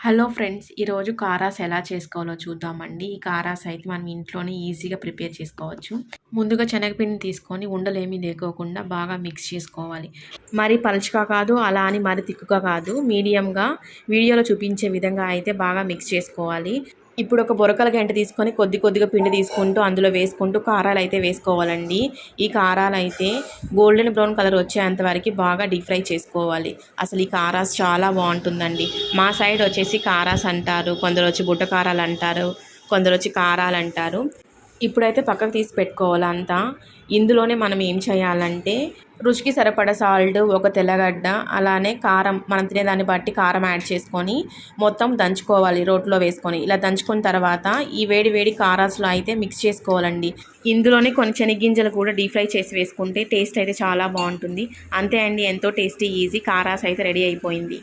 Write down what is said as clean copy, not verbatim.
Hello friends, ఈరోజు కారాస్ ఎలా చేసుకోవాలో చూద్దామండి. ఈ కారాస్ అయితే మనం ఇంట్లోనే ఈజీగా ప్రిపేర్ చేసుకోవచ్చు. ముందుగా శనగపిండిని తీసుకొని ఉండలేమీ లేకోకుండా బాగా మిక్స్ చేసుకోవాలి. మరి పలుచగా కాదు, అలా అని మరి తిక్కుగా కాదు, మీడియంగా వీడియోలో చూపించే విధంగా అయితే బాగా మిక్స్ చేసుకోవాలి. ఇప్పుడు ఒక బొరకల గంట తీసుకొని కొద్దిగా పిండి తీసుకుంటూ అందులో వేసుకుంటూ కారాలు అయితే వేసుకోవాలండి. ఈ కారాలు అయితే గోల్డెన్ బ్రౌన్ కలర్ వచ్చేంత వరకు బాగా డీప్ ఫ్రై చేసుకోవాలి. అసలు ఈ కారాస్ చాలా బాగుంటుందండి. మా సైడ్ వచ్చేసి కారాస్ అంటారు, కొందరు వచ్చి బుట్ట కారాలు అంటారు, కొందరు వచ్చి కారాలు అంటారు. ఇప్పుడైతే పక్కకు తీసి పెట్టుకోవాలి అంతా. ఇందులోనే మనం ఏం చేయాలంటే రుచికి సరిపడా సాల్ట్, ఒక తెల్లగడ్డ, అలానే కారం, మనం తినేదాన్ని బట్టి కారం యాడ్ చేసుకొని మొత్తం దంచుకోవాలి రోట్లో వేసుకొని. ఇలా దంచుకున్న తర్వాత ఈ వేడి వేడి కారాస్లో అయితే మిక్స్ చేసుకోవాలండి. ఇందులోనే కొన్ని శనగగింజలు కూడా డీప్ ఫ్రై చేసి వేసుకుంటే టేస్ట్ అయితే చాలా బాగుంటుంది. అంతే అండి, ఎంతో టేస్టీ ఈజీ కారాస్ అయితే రెడీ అయిపోయింది.